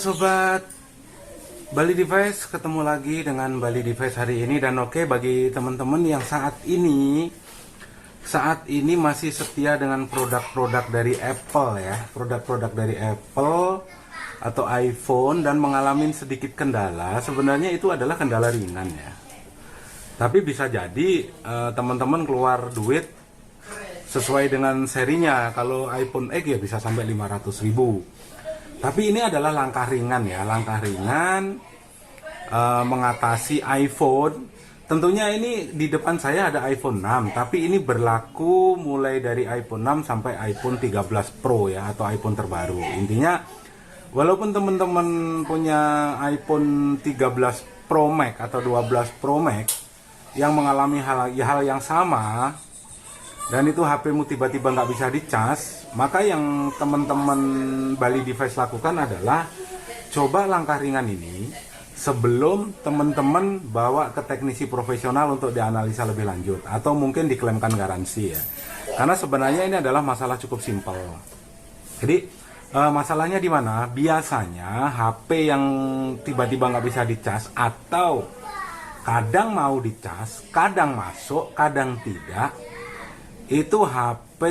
sobat Bali Device, ketemu lagi dengan Bali Device hari ini. Dan oke, bagi teman-teman yang saat ini masih setia dengan produk-produk dari Apple ya, produk-produk dari Apple atau iPhone dan mengalami sedikit kendala, sebenarnya itu adalah kendala ringan ya. Tapi bisa jadi teman-teman keluar duit sesuai dengan serinya. Kalau iPhone X ya bisa sampai 500.000. Tapi ini adalah langkah ringan ya, langkah ringan mengatasi iPhone. Tentunya ini di depan saya ada iPhone 6, tapi ini berlaku mulai dari iPhone 6 sampai iPhone 13 Pro ya, atau iPhone terbaru. Intinya, walaupun teman-teman punya iPhone 13 Pro Max atau 12 Pro Max yang mengalami hal yang sama, dan itu HP-mu tiba-tiba nggak bisa dicas, maka yang teman-teman Bali Device lakukan adalah coba langkah ringan ini sebelum teman-teman bawa ke teknisi profesional untuk dianalisa lebih lanjut atau mungkin diklaimkan garansi ya. Karena sebenarnya ini adalah masalah cukup simpel. Jadi masalahnya di mana? Biasanya HP yang tiba-tiba nggak bisa dicas atau kadang mau dicas, kadang masuk, kadang tidak, itu HP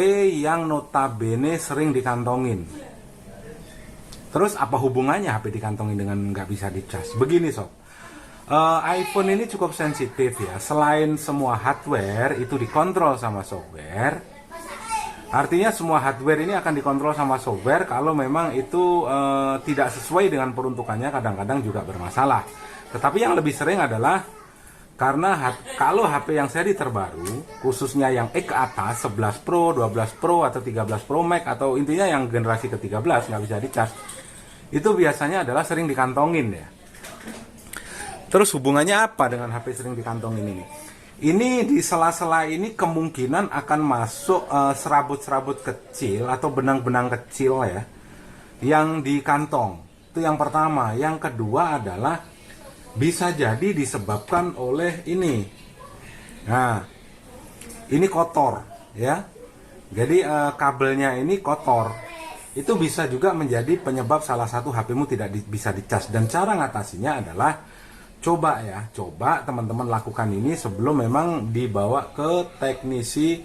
yang notabene sering dikantongin. Terus apa hubungannya HP dikantongin dengan nggak bisa dicas? Begini sob, iPhone ini cukup sensitif ya. Selain semua hardware itu dikontrol sama software, artinya semua hardware ini akan dikontrol sama software. Kalau memang itu tidak sesuai dengan peruntukannya, kadang-kadang juga bermasalah. Tetapi yang lebih sering adalah karena kalau HP yang seri terbaru, khususnya yang X ke atas, 11 Pro, 12 Pro, atau 13 Pro Max, atau intinya yang generasi ke-13 nggak bisa dicas, itu biasanya adalah sering dikantongin ya. Terus hubungannya apa dengan HP sering dikantongin ini? Ini di sela-sela ini kemungkinan akan masuk serabut-serabut kecil atau benang-benang kecil ya, yang di kantong. Itu yang pertama. Yang kedua adalah bisa jadi disebabkan oleh ini. Nah, ini kotor ya. Jadi kabelnya ini kotor. Itu bisa juga menjadi penyebab salah satu HP-mu tidak bisa dicas. Dan cara ngatasinya adalah coba teman-teman lakukan ini sebelum memang dibawa ke teknisi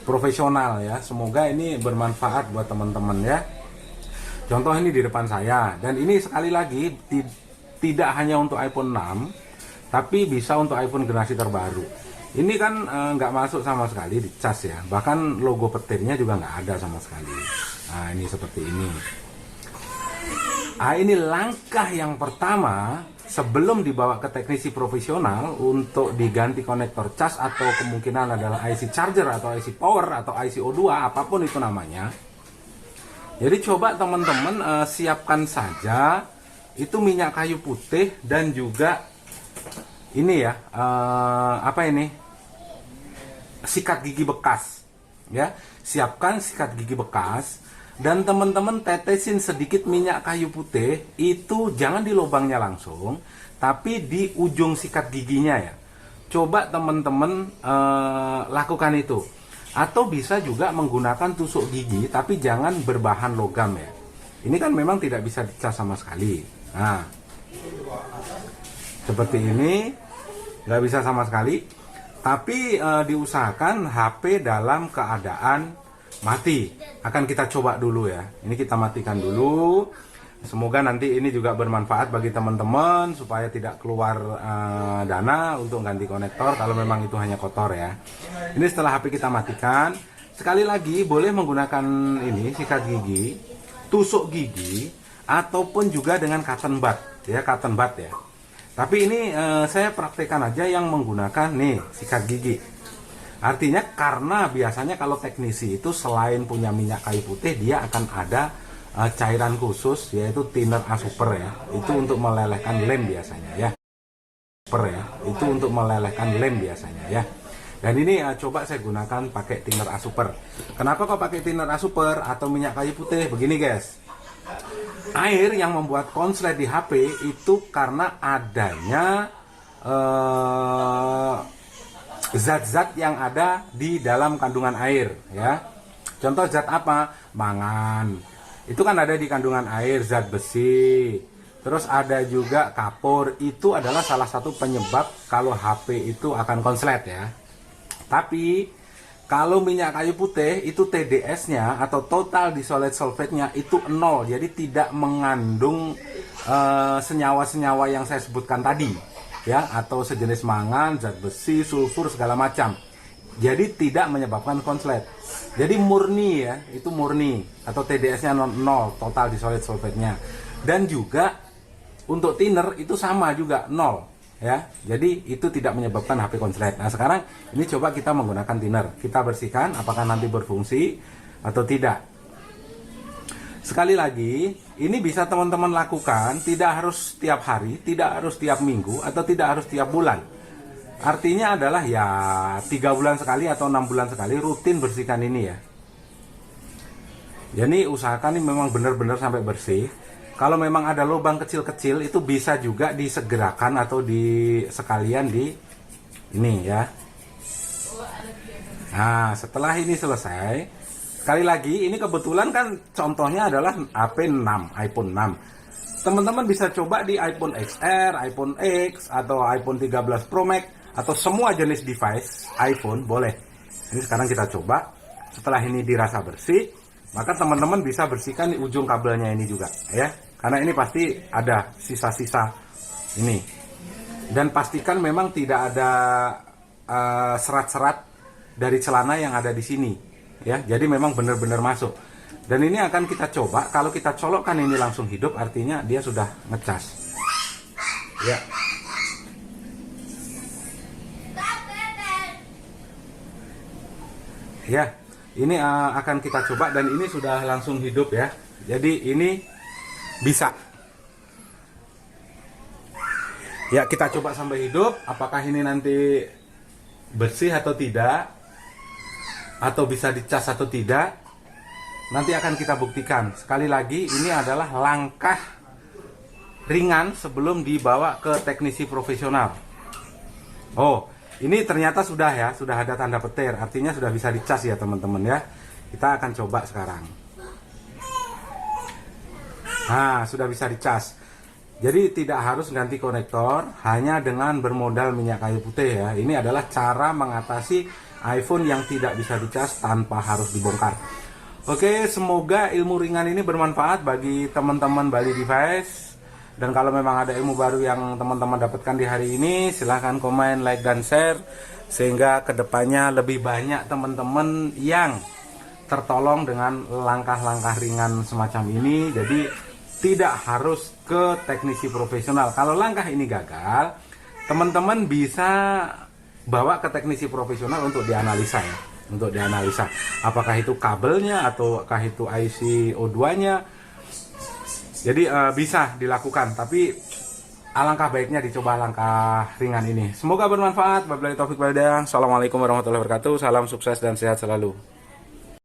profesional ya. Semoga ini bermanfaat buat teman-teman ya. Contoh ini di depan saya, dan ini sekali lagi tidak hanya untuk iPhone 6, tapi bisa untuk iPhone generasi terbaru. Ini kan nggak masuk sama sekali dicas ya, bahkan logo petirnya juga nggak ada sama sekali. Nah ini seperti ini. Nah ini langkah yang pertama sebelum dibawa ke teknisi profesional untuk diganti konektor cas, atau kemungkinan adalah IC charger atau IC power atau IC O2, apapun itu namanya. Jadi coba teman-teman siapkan saja itu minyak kayu putih dan juga ini ya, sikat gigi bekas ya. Siapkan sikat gigi bekas dan teman-teman tetesin sedikit minyak kayu putih. Itu jangan di lubangnya langsung, tapi di ujung sikat giginya ya. Coba teman-teman lakukan itu. Atau bisa juga menggunakan tusuk gigi, tapi jangan berbahan logam ya. Ini kan memang tidak bisa dicas sama sekali. Nah, seperti ini, nggak bisa sama sekali. Tapi diusahakan HP dalam keadaan mati. Akan kita coba dulu ya. Ini kita matikan dulu. Semoga nanti ini juga bermanfaat bagi teman-teman supaya tidak keluar dana untuk ganti konektor kalau memang itu hanya kotor ya. Ini setelah HP kita matikan, sekali lagi boleh menggunakan ini sikat gigi, tusuk gigi, ataupun juga dengan cotton bud ya, cotton bud ya. Tapi ini saya praktekkan aja yang menggunakan nih sikat gigi. Artinya karena biasanya kalau teknisi itu selain punya minyak kayu putih, dia akan ada cairan khusus yaitu thinner A super ya. Itu untuk melelehkan lem biasanya ya. Itu untuk melelehkan lem biasanya ya. Dan ini coba saya gunakan pakai thinner A super. Kenapa kok pakai thinner A super atau minyak kayu putih? Begini guys. Air yang membuat konslet di HP itu karena adanya zat-zat yang ada di dalam kandungan air ya. Contoh zat apa? Mangan. Itu kan ada di kandungan air, zat besi, Terus ada juga kapur, itu adalah salah satu penyebab kalau HP itu akan konslet ya. Tapi kalau minyak kayu putih itu TDS-nya atau total dissolved sulfate-nya itu 0, jadi tidak mengandung senyawa-senyawa yang saya sebutkan tadi ya, atau sejenis mangan, zat besi, sulfur segala macam. Jadi tidak menyebabkan konslet. Jadi murni ya, itu murni atau TDS-nya 0, total dissolved sulfate-nya. Dan juga untuk thinner itu sama juga 0 ya. Jadi itu tidak menyebabkan HP konslet. Nah, sekarang ini coba kita menggunakan thinner. Kita bersihkan apakah nanti berfungsi atau tidak. Sekali lagi, ini bisa teman-teman lakukan, tidak harus tiap hari, tidak harus tiap minggu, atau tidak harus tiap bulan. Artinya adalah ya 3 bulan sekali atau 6 bulan sekali rutin bersihkan ini ya. Jadi usahakan ini memang benar-benar sampai bersih. Kalau memang ada lubang kecil-kecil itu bisa juga disegerakan atau sekalian di ini ya. Nah, setelah ini selesai, sekali lagi ini kebetulan kan contohnya adalah iPhone 6. Teman-teman bisa coba di iPhone XR, iPhone X atau iPhone 13 Pro Max atau semua jenis device iPhone boleh. Ini sekarang kita coba. Setelah ini dirasa bersih, maka teman-teman bisa bersihkan di ujung kabelnya ini juga ya, karena ini pasti ada sisa-sisa ini. Dan pastikan memang tidak ada serat-serat dari celana yang ada di sini ya, jadi memang benar-benar masuk. Dan ini akan kita coba, kalau kita colokkan ini langsung hidup artinya dia sudah ngecas ya. Ya, ini akan kita coba dan ini sudah langsung hidup ya. Jadi ini bisa. Ya, kita coba sampai hidup. Apakah ini nanti bersih atau tidak? Atau bisa dicas atau tidak? Nanti akan kita buktikan. Sekali lagi, ini adalah langkah ringan sebelum dibawa ke teknisi profesional. Oh, ini ternyata sudah ya, sudah ada tanda petir, artinya sudah bisa dicas ya teman-teman ya. Kita akan coba sekarang. Nah, sudah bisa dicas. Jadi tidak harus ganti konektor, hanya dengan bermodal minyak kayu putih ya. Ini adalah cara mengatasi iPhone yang tidak bisa dicas tanpa harus dibongkar. Oke, semoga ilmu ringan ini bermanfaat bagi teman-teman Bali Device. Dan kalau memang ada ilmu baru yang teman-teman dapatkan di hari ini, silahkan komen, like, dan share. Sehingga kedepannya lebih banyak teman-teman yang tertolong dengan langkah-langkah ringan semacam ini. Jadi tidak harus ke teknisi profesional. Kalau langkah ini gagal, teman-teman bisa bawa ke teknisi profesional untuk dianalisa ya. Untuk dianalisa apakah itu kabelnya ataukah itu IC O2-nya. Jadi bisa dilakukan, tapi alangkah baiknya dicoba langkah ringan ini. Semoga bermanfaat. Wabillahi taufiq wal hidayah. Assalamualaikum warahmatullahi wabarakatuh. Salam sukses dan sehat selalu.